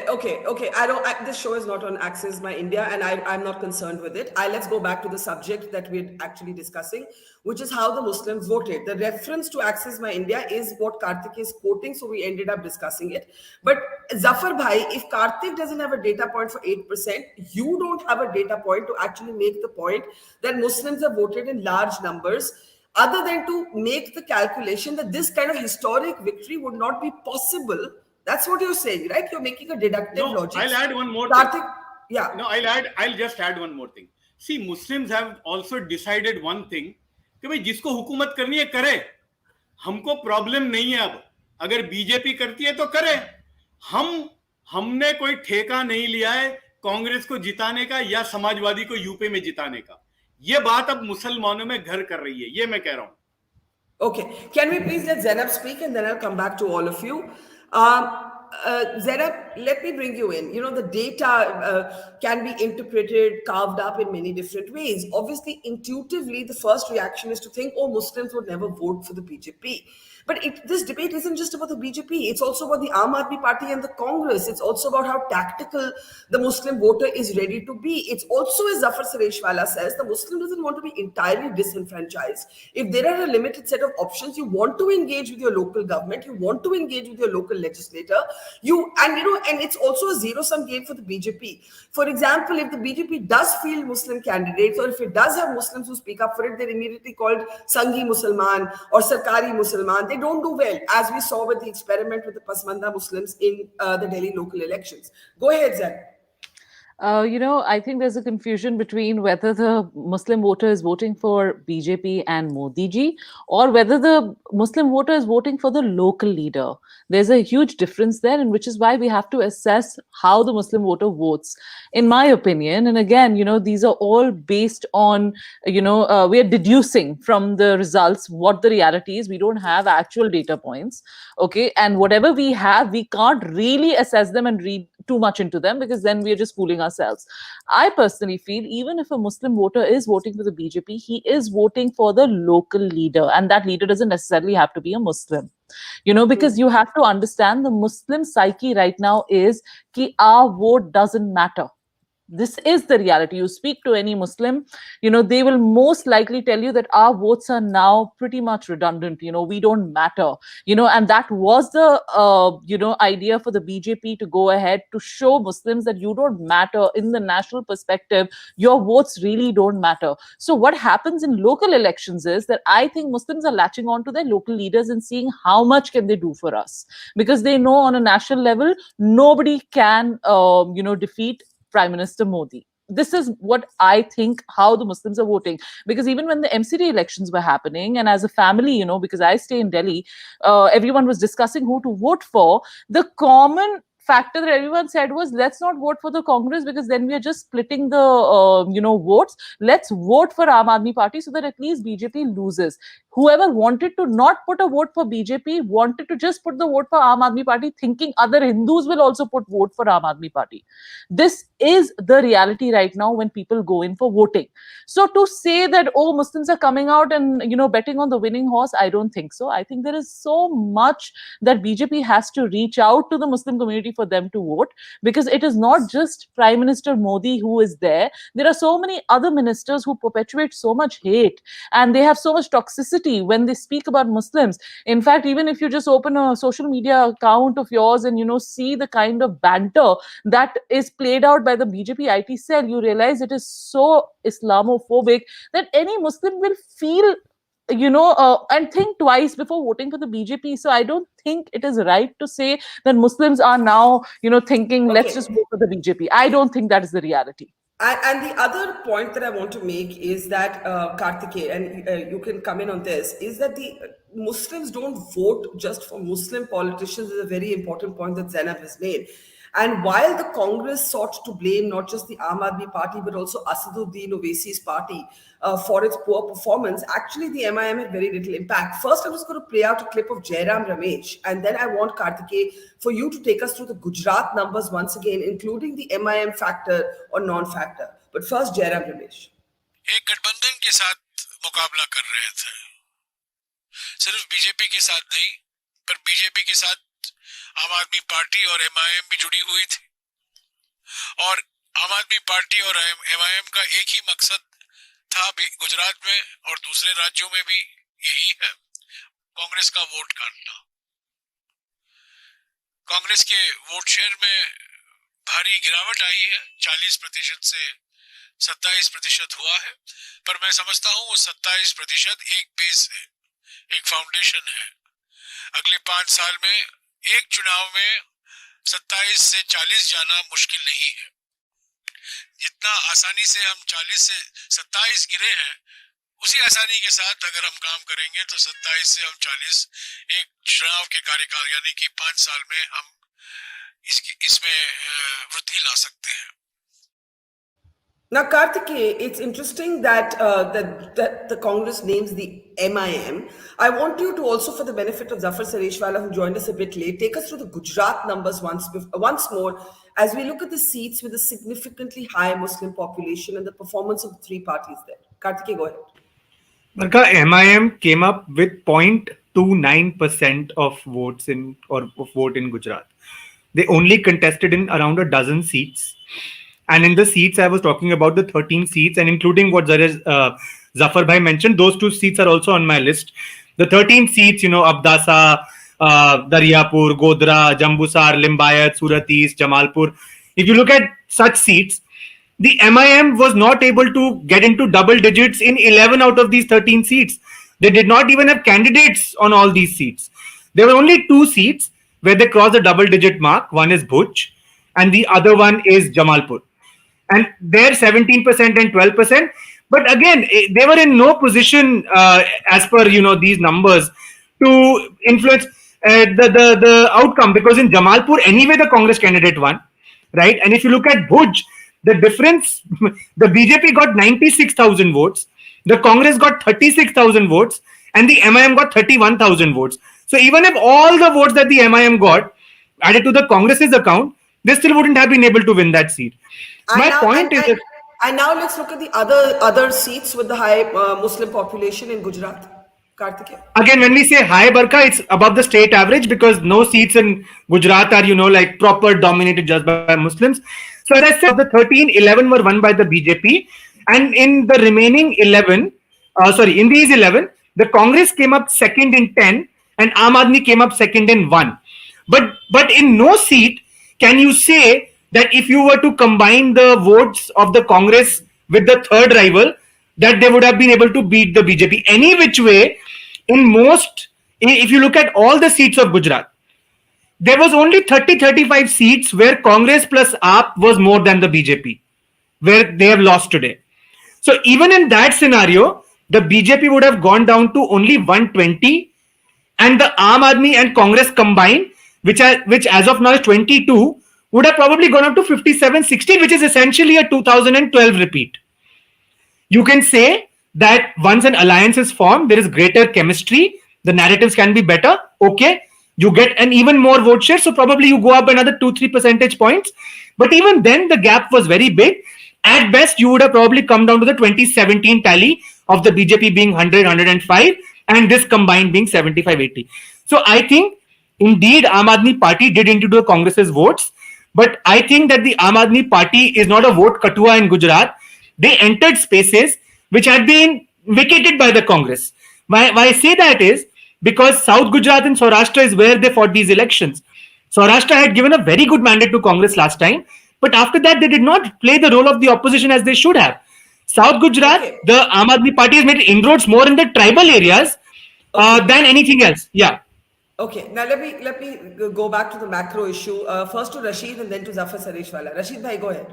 This show is not on Access My India, and I'm not concerned with it. Let's go back to the subject that we're actually discussing, which is how the Muslims voted. The reference to Access My India is what Kartik is quoting, so we ended up discussing it. But Zafar bhai, if Kartik doesn't have a data point for 8%, you don't have a data point to actually make the point that Muslims have voted in large numbers, other than to make the calculation that this kind of historic victory would not be possible. That's what you're saying, right? You're making a deductive logic. I'll add one more Kartik, thing. Yeah. No, I'll just add one more thing. See, Muslims have also decided one thing, कि भाई जिसको हुकूमत करनी है करे, हमको problem नहीं है। अब अगर बीजेपी करती है तो करे, हमने कोई ठेका नहीं लिया है कांग्रेस को जिताने का या समाजवादी को यूपी में जिताने का। ये बात अब मुसलमानों में घर कर रही है, ये मैं कह रहा हूं। Okay, can we please let Zainab speak and then I'll come back to all of you. Zainab, let me bring you in. You know, the data can be interpreted, carved up in many different ways. Obviously, intuitively, the first reaction is to think, oh, Muslims would never vote for the BJP. But this debate isn't just about the BJP. It's also about the Aam Aadmi Party and the Congress. It's also about how tactical the Muslim voter is ready to be. It's also, as Zafar Sareshwala says, the Muslim doesn't want to be entirely disenfranchised. If there are a limited set of options, you want to engage with your local government, you want to engage with your local legislator, and it's also a zero-sum game for the BJP. For example, if the BJP does field Muslim candidates, or if it does have Muslims who speak up for it, they're immediately called Sanghi Musalman or Sarkari Musalman. They don't do well, as we saw with the experiment with the Pasmanda Muslims in the Delhi local elections. Go ahead, Zain. I think there's a confusion between whether the Muslim voter is voting for BJP and Modi ji, or whether the Muslim voter is voting for the local leader. There's a huge difference there, and which is why we have to assess how the Muslim voter votes, in my opinion. And again, these are all based on, we are deducing from the results what the reality is. We don't have actual data points. Okay. And whatever we have, we can't really assess them and read too much into them, because then we are just fooling ourselves. I personally feel even if a Muslim voter is voting for the BJP, he is voting for the local leader, and that leader doesn't necessarily have to be a Muslim. Because you have to understand the Muslim psyche right now is ki our vote doesn't matter. This is the reality. You speak to any Muslim, they will most likely tell you that our votes are now pretty much redundant. We don't matter. And that was the idea for the BJP to go ahead to show Muslims that you don't matter in the national perspective. Your votes really don't matter. So what happens in local elections is that I think Muslims are latching on to their local leaders and seeing how much can they do for us, because they know on a national level nobody can defeat Prime Minister Modi. This is what I think how the Muslims are voting. Because even when the MCD elections were happening, and as a family, because I stay in Delhi, everyone was discussing who to vote for. The common factor that everyone said was, let's not vote for the Congress, because then we are just splitting the votes. Let's vote for Aam Aadmi Party so that at least BJP loses. Whoever wanted to not put a vote for BJP wanted to just put the vote for Aam Aadmi Party, thinking other Hindus will also put vote for Aam Aadmi Party. This is the reality right now when people go in for voting. So to say that, oh, Muslims are coming out and betting on the winning horse, I don't think so. I think there is so much that BJP has to reach out to the Muslim community for them to vote, because it is not just Prime Minister Modi who is there. There are so many other ministers who perpetuate so much hate, and they have so much toxicity when they speak about Muslims. In fact, even if you just open a social media account of yours and see the kind of banter that is played out by the BJP IT cell, you realize it is so Islamophobic that any Muslim will feel and think twice before voting for the BJP. So I don't think it is right to say that Muslims are now, thinking, let's just Okay. vote for the BJP. I don't think that is the reality. And the other point that I want to make is that, Kartikeya, and you can come in on this, is that the Muslims don't vote just for Muslim politicians, is a very important point that Zainab has made. And while the Congress sought to blame not just the Aam Aadmi Party, but also Asaduddin Owaisi's party for its poor performance, actually the MIM had very little impact. First, I'm just going to play out a clip of Jairam Ramesh, and then I want Kartikeya for you to take us through the Gujarat numbers once again, including the MIM factor or non-factor. But first, Jairam Ramesh. एक गठबंधन के साथ मुकाबला कर रहे थे, सिर्फ BJP के साथ नहीं, पर बीजेपी के साथ आम आदमी पार्टी और एमआईएम भी जुड़ी हुई थी, और आम आदमी पार्टी और एमआईएम का एक ही मकसद था गुजरात में और दूसरे राज्यों में भी यही है, कांग्रेस का वोट काटना। कांग्रेस के वोट शेयर में भारी गिरावट आई है, 40% से 27% हुआ है, पर मैं समझता हूं वो 27% एक बेस है, एक फाउंडेशन है। अगले 5 साल में एक चुनाव में 27 से 40 जाना मुश्किल नहीं है। जितना आसानी से हम 40 से 27 गिरे हैं, उसी आसानी के साथ अगर हम काम करेंगे तो 27 से हम 40 एक चुनाव के कार्यकाल यानी कि 5 साल में हम इसमें वृद्धि ला सकते हैं। Now, Kartikeya, it's interesting that, that the Congress names the MIM. I want you to also, for the benefit of Zafar Sareshwala, who joined us a bit late, take us through the Gujarat numbers once more as we look at the seats with a significantly high Muslim population and the performance of the three parties there. Kartikeya, go ahead. Barkha, MIM came up with 0.29% of votes of vote in Gujarat. They only contested in around a dozen seats. And in the seats, I was talking about the 13 seats, and including what Zafar bhai mentioned, those 2 seats are also on my list. The 13 seats, Abdasa, Daryapur, Godra, Jambusar, Limbayat, Surat East, Jamalpur. If you look at such seats, the MIM was not able to get into double digits in 11 out of these 13 seats. They did not even have candidates on all these seats. There were only 2 seats where they crossed the double digit mark. One is Bhuj and the other one is Jamalpur. and they're 17% and 12%. But again, they were in no position, as per these numbers, to influence the outcome, because in Jamalpur anyway the Congress candidate won, right? And if you look at Bhuj, the difference, the BJP got 96,000 votes, the Congress got 36,000 votes, and the MIM got 31,000 votes. So even if all the votes that the MIM got added to the Congress's account, they still wouldn't have been able to win that seat. And My now, point is, and now let's look at the other seats with the high Muslim population in Gujarat. Kartikeya. again, when we say high, Barkha, it's above the state average, because no seats in Gujarat are, like proper dominated just by Muslims. So as I said, of the 13, 11 were won by the BJP. And in the remaining 11, in these 11, the Congress came up second in 10 and Aam Aadmi came up second in 1. But in no seat can you say that if you were to combine the votes of the Congress with the third rival, that they would have been able to beat the BJP. Any which way, if you look at all the seats of Gujarat, there was only 30-35 seats where Congress plus AAP was more than the BJP, where they have lost today. So even in that scenario, the BJP would have gone down to only 120, and the Aam Aadmi and Congress combined, which as of now is 22, would have probably gone up to 57-60, which is essentially a 2012 repeat. You can say that once an alliance is formed, there is greater chemistry, the narratives can be better. Okay, you get an even more vote share, so probably you go up another 2-3 percentage points. But even then, the gap was very big. At best, you would have probably come down to the 2017 tally of the BJP being 100, 105, and this combined being 75, 80. So I think, indeed, Aam Aadmi Party did into the Congress's votes. But I think that the Aam Aadmi Party is not a vote katua in Gujarat. They entered spaces which had been vacated by the Congress. Why I say that is because South Gujarat and Saurashtra is where they fought these elections. Saurashtra had given a very good mandate to Congress last time, but after that they did not play the role of the opposition as they should have. South Gujarat, the Aam Aadmi Party has made inroads more in the tribal areas than anything else. Yeah. Okay, now let me go back to the macro issue. First to Rasheed and then to Zafar Sareshwala. Rasheed bhai, go ahead.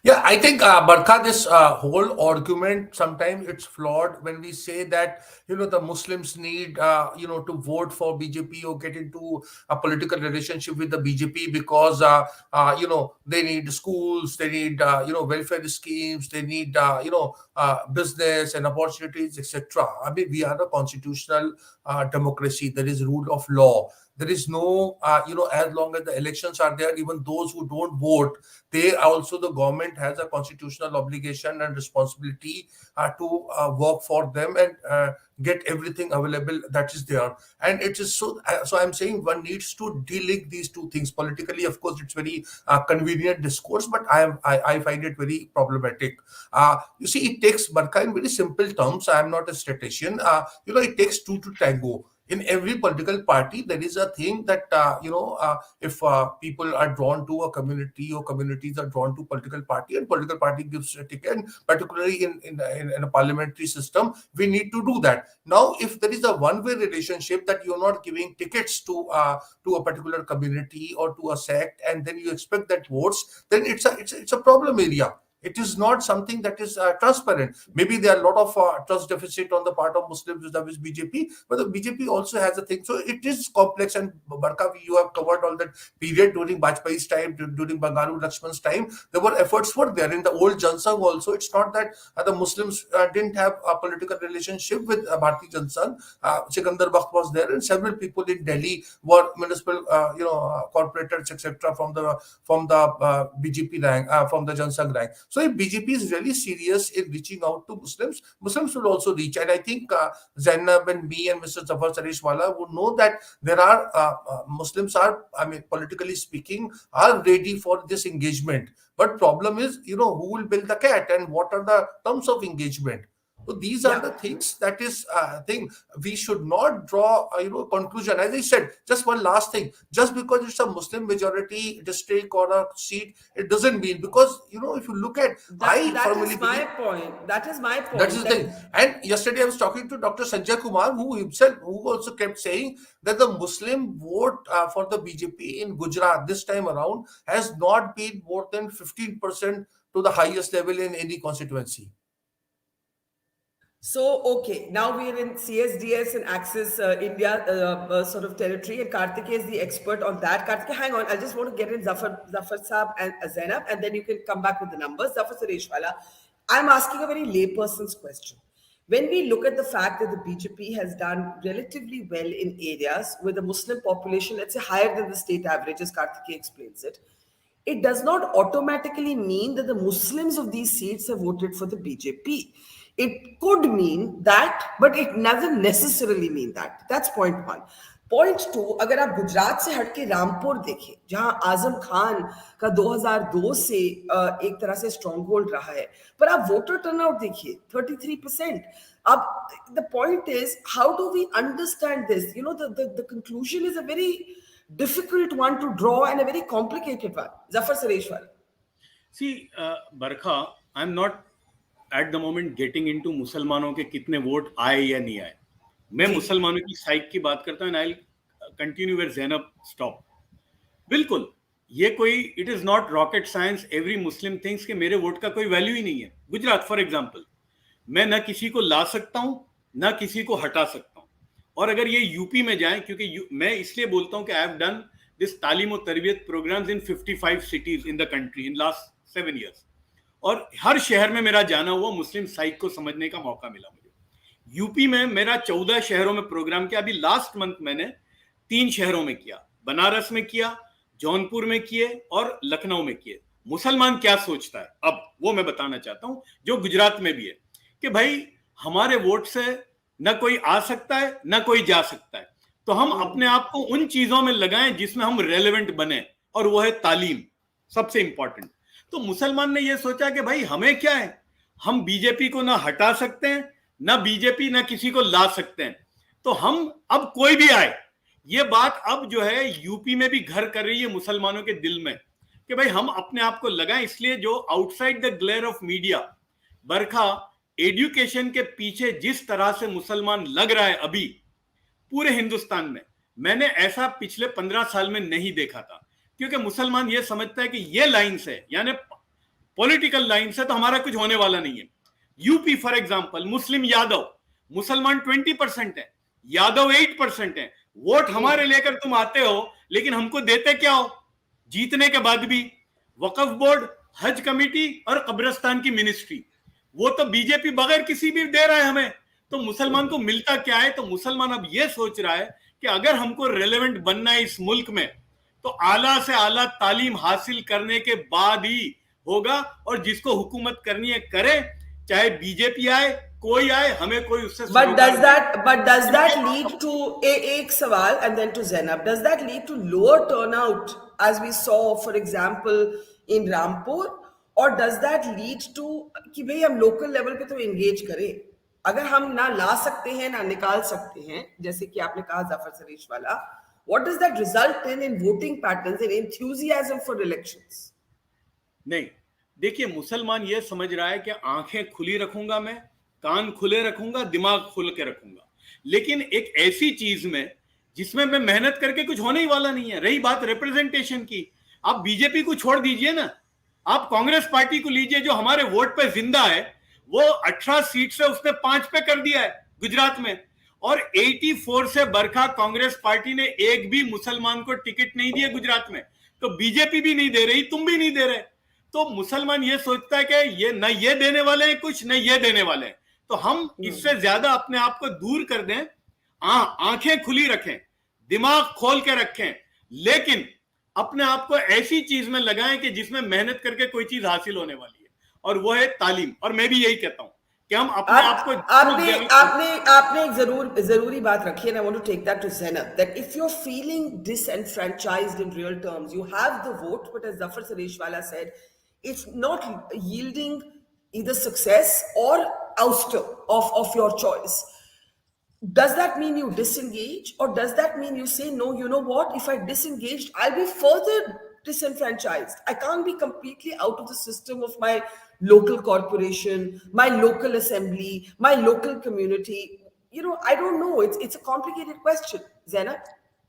Yeah, I think, Barkha, this whole argument, sometimes it's flawed when we say that, the Muslims need, to vote for BJP or get into a political relationship with the BJP because, they need schools, they need, welfare schemes, they need, business and opportunities, etc. I mean, we are a constitutional democracy. There is rule of law. There is no, as long as the elections are there, even those who don't vote, they also, the government has a constitutional obligation and responsibility to work for them and get everything available that is there. And it is so I'm saying one needs to delink these two things. Politically, of course, it's very convenient discourse, but I find it very problematic. You see, it takes, Barkha, in very simple terms, I am not a statistician, it takes two to tango. In every political party, there is a thing that, if people are drawn to a community or communities are drawn to political party and political party gives a ticket, particularly in a parliamentary system, we need to do that. Now, if there is a one-way relationship that you're not giving tickets to a particular community or to a sect, and then you expect that votes, then it's a problem area. It is not something that is transparent. Maybe there are a lot of trust deficit on the part of Muslims with BJP, but the BJP also has a thing. So it is complex. And Barkha, you have covered all that period during Bajpayee's time, during Bangaru Lakshman's time. There were efforts were there in the old Jansangh also. It's not that the Muslims didn't have a political relationship with Bharatiya Jansangh. Sikander Bakht was there, and several people in Delhi were municipal, corporators, etc. from the BJP rank, from the Jansangh rank. So if BJP is really serious in reaching out to Muslims, Muslims will also reach. And I think Zainab and me and Mr. Zafar Sareshwala would know that there are Muslims are, politically speaking, are ready for this engagement. But problem is, who will build the cat and what are the terms of engagement? So these are the things that is thing we should not draw conclusion. As I said, just one last thing: just because it's a Muslim majority district or a seat, it doesn't mean, because if you look at, I That firmly is my believe point. That is my that is point. the thing. And yesterday I was talking to Dr. Sanjay Kumar, who also kept saying that the Muslim vote for the BJP in Gujarat this time around has not been more than 15% to the highest level in any constituency. So, okay, now we are in CSDS and Axis India sort of territory, and Kartikeya is the expert on that. Kartikeya, hang on, I just want to get in Zafar Saab and Zainab, and then you can come back with the numbers. Zafar Sareshwala, I'm asking a very layperson's question. When we look at the fact that the BJP has done relatively well in areas where the Muslim population, let's say, higher than the state average, as Kartikeya explains it does not automatically mean that the Muslims of these seats have voted for the BJP. It could mean that, but it doesn't necessarily mean that. That's point one. Point two, अगर आप गुजरात से हटके रामपुर देखें, जहां आजम खान का 2002 से एक तरह से स्ट्रॉन्ग होल्ड रहा है, पर आप वोटर टर्नआउट देखिए 33%. अब the point is, how do we understand this? The conclusion is a very difficult one to draw and a very complicated one. Zafar Sareshwala. See, Barkha, I'm not at the moment getting into मुसलमानों के कितने vote आए या नहीं आए. मैं मुसलमानों की साइड की बात करता हूँ. I'll continue where Zainab stopped. बिल्कुल, ये कोई, it is not rocket science. Every Muslim thinks कि मेरे वोट का कोई वैल्यू ही नहीं है. गुजरात फॉर एग्जाम्पल, मैं ना किसी को ला सकता हूँ ना किसी को हटा सकता हूँ. और अगर ये यूपी में जाए, क्योंकि मैं इसलिए बोलता हूँ कि आई हैव डन दिस तालीम और तरबियत programs in 55 cities in the country in last 7 years, और हर शहर में मेरा जाना हुआ, मुस्लिम साइक को समझने का मौका मिला मुझे. यूपी में मेरा 14 शहरों में प्रोग्राम किया. अभी लास्ट मंथ मैंने 3 शहरों में किया, बनारस में किया, जौनपुर में किए और लखनऊ में किए. मुसलमान क्या सोचता है अब वो मैं बताना चाहता हूं, जो गुजरात में भी है, कि भाई हमारे वोट से न कोई आ सकता है न कोई जा सकता है, तो हम अपने आप को उन चीजों में लगाएं जिसमें हम रेलेवेंट बने, और वो है तालीम, सबसे इंपॉर्टेंट. तो मुसलमान ने ये सोचा कि भाई हमें क्या है, हम बीजेपी को ना हटा सकते हैं, ना बीजेपी ना किसी को ला सकते हैं, तो हम अब कोई भी आए. ये बात अब जो है यूपी में भी घर कर रही है मुसलमानों के दिल में, कि भाई हम अपने आप को लगाएं. इसलिए जो outside the glare of media, Barkha, education के पीछे जिस तरह से मुसलमान लग रहा है अभी पूरे हिंदुस्तान में, मैंने ऐसा पिछले 15 साल में नहीं देखा था. क्योंकि मुसलमान ये समझता है कि ये लाइन से, यानी पॉलिटिकल लाइन से, तो हमारा कुछ होने वाला नहीं है. यूपी फॉर एग्जांपल, मुस्लिम यादव, मुसलमान 20% है, यादव 8% है. वोट हमारे लेकर तुम आते हो, लेकिन हमको देते क्या हो जीतने के बाद भी? वक्फ बोर्ड, हज कमेटी और कब्रिस्तान की मिनिस्ट्री, वो तो बीजेपी बगैर किसी भी दे रहा है हमें. तो मुसलमान को मिलता क्या है? तो मुसलमान अब ये सोच रहा है कि अगर हमको रेलेवेंट बनना है इस मुल्क में, तो आला से आला तालीम हासिल करने के बाद ही होगा, और जिसको हुकूमत करनी है करे, चाहे बीजेपी आए, कोई आए, हमें कोई उससे. But does that lead to एक सवाल, and then to Zainab, does that lead to lower turnout as we saw, for example, in Rampur, or does that lead to कि भाई हम लोकल लेवल पे तो एंगेज करें? अगर हम ना ला सकते हैं ना निकाल सकते हैं, जैसे कि आपने कहा Jafar Sareshwala, what does that result in voting patterns and enthusiasm for elections? नहीं, देखिए, मुसलमान ये समझ रहा है कि आंखें खुली रखूंगा मैं, कान खुले रखूंगा, दिमाग खुल के रखूंगा, लेकिन एक ऐसी चीज में जिसमें मैं मेहनत करके कुछ होने ही वाला नहीं है. रही बात रिप्रेजेंटेशन की, आप बीजेपी को छोड़ दीजिए ना, आप कांग्रेस पार्टी को लीजिए जो हमारे वोट पे जिंदा है. वो 18 सीट से उसने 5 पे कर दिया है गुजरात में, और 84 से बरखा कांग्रेस पार्टी ने एक भी मुसलमान को टिकट नहीं दिया गुजरात में. तो बीजेपी भी नहीं दे रही, तुम भी नहीं दे रहे. तो मुसलमान ये सोचता है कि ये न ये देने वाले हैं कुछ, न ये देने वाले हैं, तो हम इससे ज्यादा अपने आप को दूर कर दें. आंखें खुली रखें, दिमाग खोल के रखें, लेकिन अपने आप को ऐसी चीज में लगाएं कि जिसमें मेहनत करके कोई चीज हासिल होने वाली है, और वो है तालीम. और मैं भी यही कहता हूं कि हम अपने आप को आपने एक जरूरी बात रखी है, and I want to take that to Zainab, that if you're feeling disenfranchised in real terms, you have the vote, but as Zafar Sareshwala said, it's not yielding either success or ouster of your choice, does that mean you disengage, or does that mean you say, no, you know what, if I disengaged, I'll be further disenfranchised? I can't be completely out of the system of my local corporation, my local assembly, my local community. I don't know. It's a complicated question, Zainab.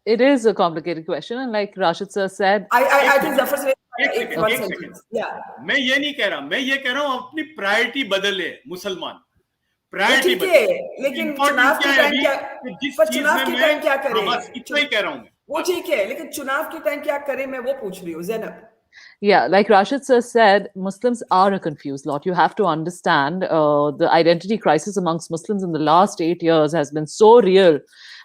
It is a complicated question, and like Rashid sir said, I एक think second, Zafar एक said second, one एक second. sentence. Yeah. मैं ये नहीं कह रहा, मैं ये कह रहा हूं अपनी प्रायोरिटी बदले मुसलमान, वो प्रायोरिटी ठीक बदले. है, लेकिन इंपॉर्टेंट चुनाव क्या के है टाइम अभी क्या, कि जिस पर चीज चुनाव में के मैं, टाइम क्या हाँ करें? बस इतना ही कह रहा हूं मैं, वो बस. ठीक है, लेकिन चुनाव के टाइम क्या करें, मैं वो पूछ रही हूँ, Zainab. yeah, like Rashid sir said, Muslims are a confused lot. You have to understand the identity crisis amongst Muslims in the last 8 years has been so real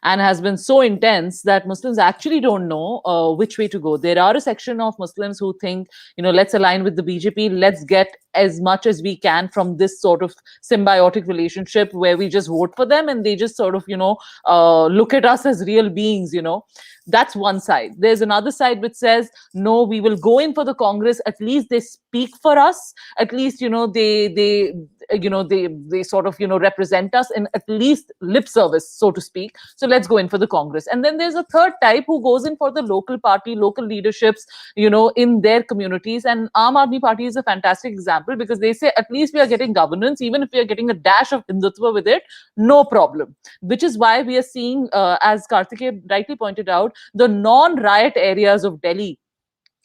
and has been so intense that Muslims actually don't know which way to go. There are a section of Muslims who think, let's align with the BJP, let's get as much as we can from this sort of symbiotic relationship where we just vote for them and they just sort of, look at us as real beings. That's one side. There's another side which says, no, we will go in for the Congress. At least they speak for us. At least, they sort of, represent us in at least lip service, so to speak. So let's go in for the Congress. And then there's a third type who goes in for the local party, local leaderships, in their communities. And Aam Aadmi Party is a fantastic example because they say at least we are getting governance, even if we are getting a dash of Hindutva with it, no problem. Which is why we are seeing, as Kartikeya rightly pointed out, the non-riot areas of Delhi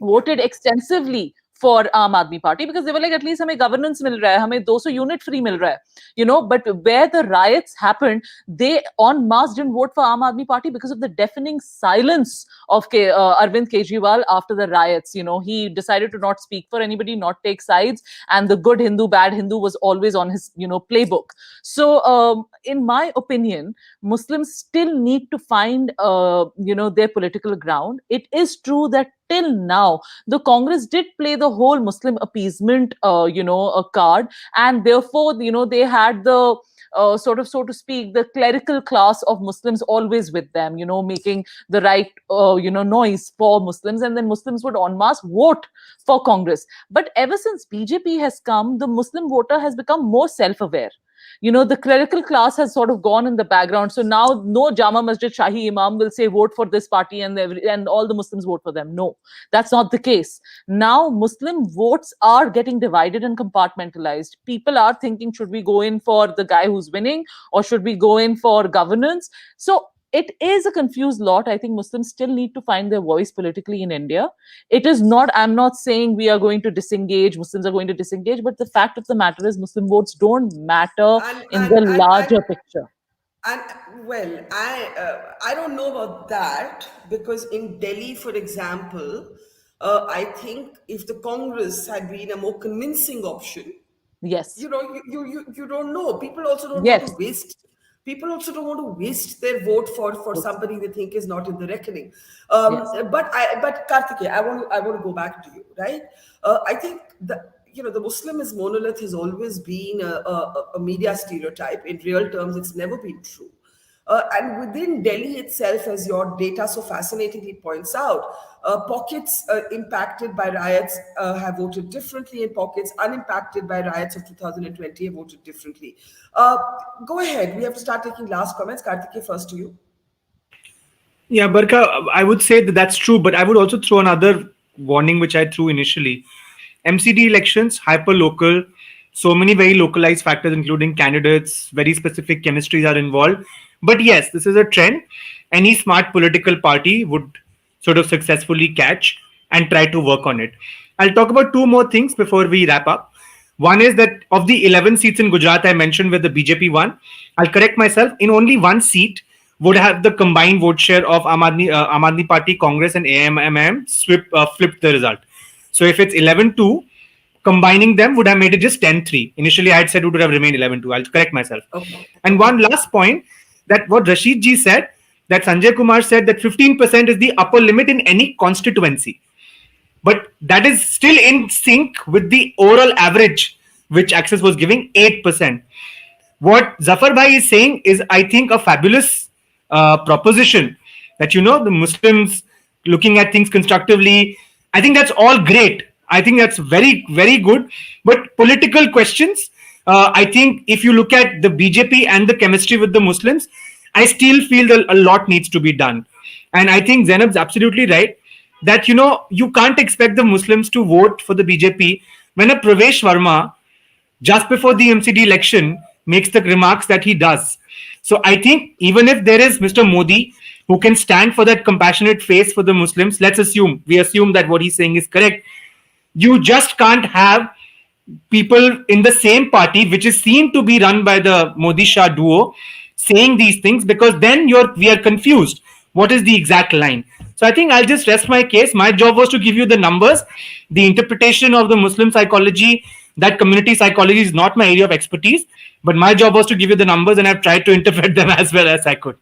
voted extensively for Aam Aadmi Party because they were like, at least हमें governance मिल रहा है, हमें 200 unit free मिल रहा है, but where the riots happened, they en masse didn't vote for Aam Aadmi Party because of the deafening silence of Arvind Kejriwal after the riots. He decided to not speak for anybody, not take sides, and the good Hindu, bad Hindu was always on his, playbook. So, in my opinion, Muslims still need to find, their political ground. It is true that till now, the Congress did play the whole Muslim appeasement, card, and therefore, they had the sort of, so to speak, the clerical class of Muslims always with them, making the right, noise for Muslims, and then Muslims would en masse vote for Congress. But ever since BJP has come, the Muslim voter has become more self-aware. The clerical class has sort of gone in the background. So now no Jama Masjid Shahi Imam will say vote for this party and all the Muslims vote for them. No, that's not the case. Now Muslim votes are getting divided and compartmentalized. People are thinking, should we go in for the guy who's winning or should we go in for governance? So it is a confused lot. I think Muslims still need to find their voice politically in India. It is not, I'm not saying we are going to disengage, Muslims are going to disengage, but the fact of the matter is Muslim votes don't matter And in the and and larger picture. and well, I don't know about that, because in Delhi, for example, I think if the Congress had been a more convincing option, Yes. you don't know. People also don't want to Yes. waste. People also don't want to waste their vote for somebody they think is not in the reckoning. Yes. But Kartikeya, I want to go back to you, right? I think the Muslim as monolith has always been a media stereotype. In real terms, it's never been true. And within Delhi itself, as your data so fascinatingly points out, pockets impacted by riots have voted differently, and pockets unimpacted by riots of 2020 have voted differently. Go ahead. We have to start taking last comments. Kartikeya, first to you. Yeah, Barkha, I would say that that's true, but I would also throw another warning which I threw initially. MCD elections, hyper local, so many very localized factors, including candidates, very specific chemistries are involved. But yes, this is a trend. Any smart political party would sort of successfully catch and try to work on it. I'll talk about two more things before we wrap up. One is that of the 11 seats in Gujarat I mentioned where the BJP won, I'll correct myself, in only one seat would have the combined vote share of Aam Aadmi Party, Congress and AMM flipped the result. So if it's 11-2, combining them would have made it just 10-3. Initially, I had said it would have remained 11-2. I'll correct myself. Okay. And one last point, that what Rasheed ji said, that Sanjay Kumar said that 15% is the upper limit in any constituency. But that is still in sync with the overall average, which Access was giving 8%. What Zafar Bhai is saying is, I think, a fabulous proposition that, the Muslims looking at things constructively. I think that's all great. I think that's very, very good. But political questions I think if you look at the BJP and the chemistry with the Muslims, I still feel that a lot needs to be done. And I think Zainab's absolutely right that, you can't expect the Muslims to vote for the BJP when a Pravesh Verma, just before the MCD election, makes the remarks that he does. So I think even if there is Mr. Modi who can stand for that compassionate face for the Muslims, we assume that what he's saying is correct. You just can't have people in the same party, which is seen to be run by the Modi Shah duo, saying these things, because then we are confused. What is the exact line? So I think I'll just rest my case. My job was to give you the numbers, the interpretation of the Muslim psychology. That community psychology is not my area of expertise, but my job was to give you the numbers, and I've tried to interpret them as well as I could.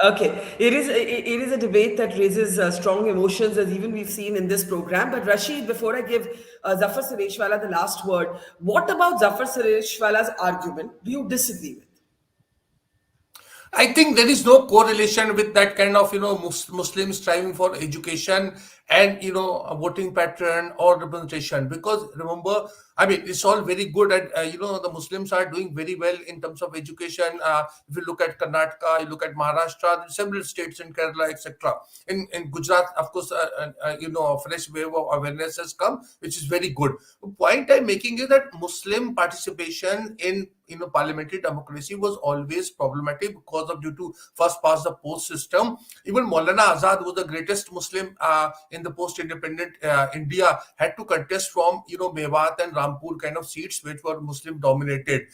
Okay, it is a debate that raises strong emotions, as even we've seen in this program. But Rasheed, before I give Zafar Sareshwala the last word, what about Zafar Sareshwala's argument do you disagree with? I think there is no correlation with that kind of, Muslims striving for education and, a voting pattern or representation. Because remember, I mean, it's all very good, and the Muslims are doing very well in terms of education. If you look at Karnataka, you look at Maharashtra, several states in Kerala, etc. In Gujarat, of course, a fresh wave of awareness has come, which is very good. The point I'm making is that Muslim participation in parliamentary democracy was always problematic because of due to first past the post system. Even Maulana Azad was the greatest Muslim in the post-independent India, had to contest from Mewat and Rampur kind of seats which were Muslim dominated.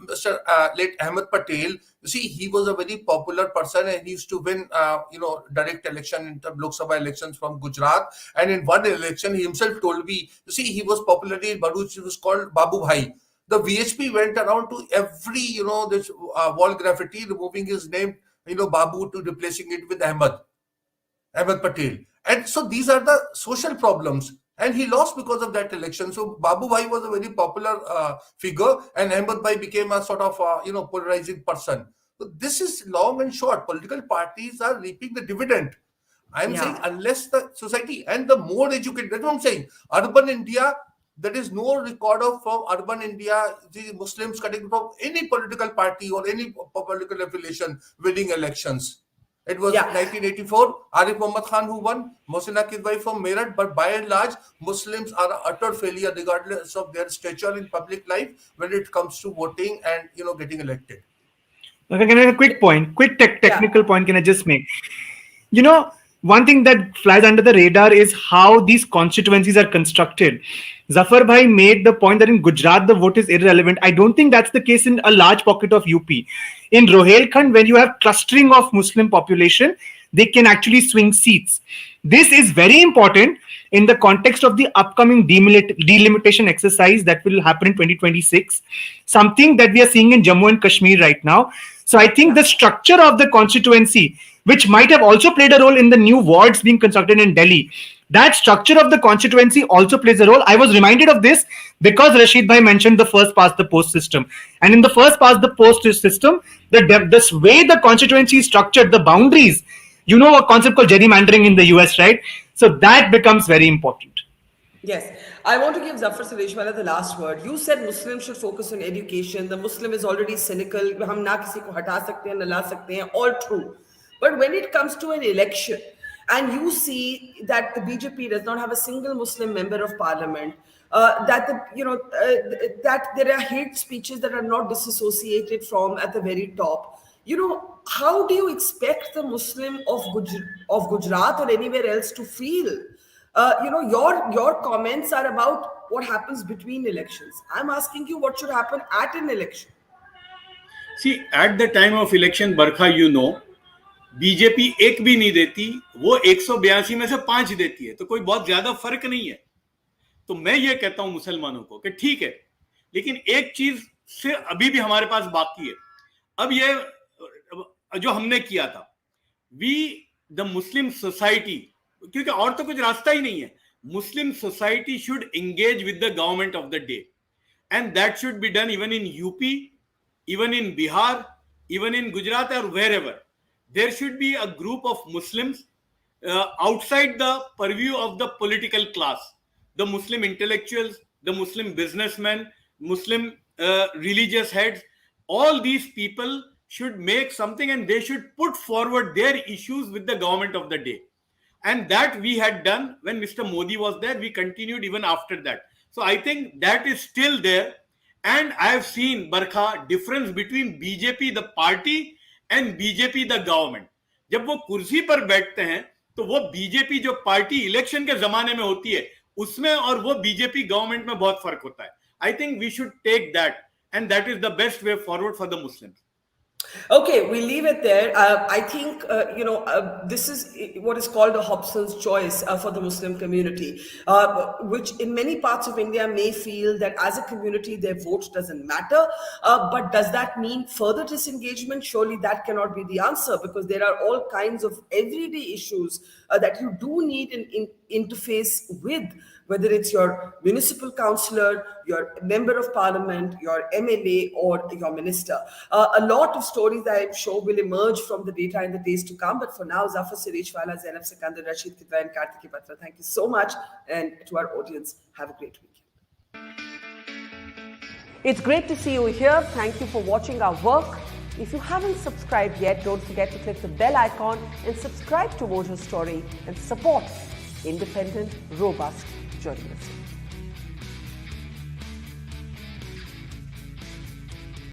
Mr. Late Ahmed Patel, you see, he was a very popular person and he used to win direct election in the Lok Sabha elections from Gujarat. And in one election, he himself told me, you see, he was popularly in Bharuch, he was called Babu Bhai. The VHP went around to every, this wall graffiti, removing his name, Babu, to replacing it with Ahmed Patel. And so these are the social problems. And he lost because of that election. So Babu Bhai was a very popular figure, and Ahmed Bhai became a sort of, polarizing person. So this is long and short. Political parties are reaping the dividend. I'm saying unless the society and the more educated, that's what I'm saying. Urban India, there is no record of from urban India, the Muslims cutting from any political party or any political affiliation winning elections. It was 1984, Arif Muhammad Khan who won, Mohsina Kidwai from Meerut, but by and large, Muslims are an utter failure regardless of their stature in public life when it comes to voting and, getting elected. Okay, can I have a technical point can I just make? One thing that flies under the radar is how these constituencies are constructed. Zafar Bhai made the point that in Gujarat, the vote is irrelevant. I don't think that's the case in a large pocket of UP. In Rohilkhand, when you have clustering of Muslim population, they can actually swing seats. This is very important in the context of the upcoming delimitation exercise that will happen in 2026, something that we are seeing in Jammu and Kashmir right now. So I think the structure of the constituency, which might have also played a role in the new wards being constructed in Delhi, that structure of the constituency also plays a role. I was reminded of this because Rasheed Bhai mentioned the first past the post system. And in the first past the post system, this way the constituency is structured, the boundaries, a concept called gerrymandering in the US, right? So that becomes very important. Yes. I want to give Zafar Sareshwala the last word. You said Muslims should focus on education. The Muslim is already cynical. Hum na kisi ko hata sakte hain, na la sakte hain. All true. But when it comes to an election, and you see that the BJP does not have a single Muslim member of parliament, that there are hate speeches that are not disassociated from at the very top. How do you expect the Muslim of Gujarat or anywhere else to feel? Your comments are about what happens between elections. I'm asking you what should happen at an election. See, at the time of election, Barkha, BJP एक भी नहीं देती, वो 182 में से 5 देती है, तो कोई बहुत ज्यादा फर्क नहीं है. तो मैं ये कहता हूं मुसलमानों को कि ठीक है, लेकिन एक चीज से अभी भी हमारे पास बाकी है. अब ये जो हमने किया था, द मुस्लिम सोसाइटी, क्योंकि और तो कुछ रास्ता ही नहीं है, Muslim society should engage with the government of the day, and that should be done even in UP, even in Bihar, even in Gujarat और wherever. There should be a group of Muslims outside the purview of the political class, the Muslim intellectuals, the Muslim businessmen, Muslim religious heads, all these people should make something and they should put forward their issues with the government of the day. And that we had done when Mr. Modi was there. We continued even after that. So I think that is still there. And I have seen, Barkha, difference between BJP the party and BJP the government. जब वो कुर्सी पर बैठते हैं तो वो BJP जो party election के जमाने में होती है उसमें और वो बीजेपी गवर्नमेंट में बहुत फर्क होता है. I think we should take that, and that is the best way forward for the Muslims. Okay, we leave it there. I think, this is what is called a Hobson's choice for the Muslim community, which in many parts of India may feel that as a community, their vote doesn't matter. But does that mean further disengagement? Surely that cannot be the answer, because there are all kinds of everyday issues that you do need an interface with, whether it's your municipal councillor, your member of parliament, your MLA, or your minister. A lot of stories that I'm sure will emerge from the data in the days to come. But for now, Zafar, Sareshwala, Zainab, Sikander, Rasheed, Kidwai, and Kartikeya, Batra, thank you so much. And to our audience, have a great weekend. It's great to see you here. Thank you for watching our work. If you haven't subscribed yet, don't forget to click the bell icon and subscribe to Watch Your Story and support independent, robust journalism.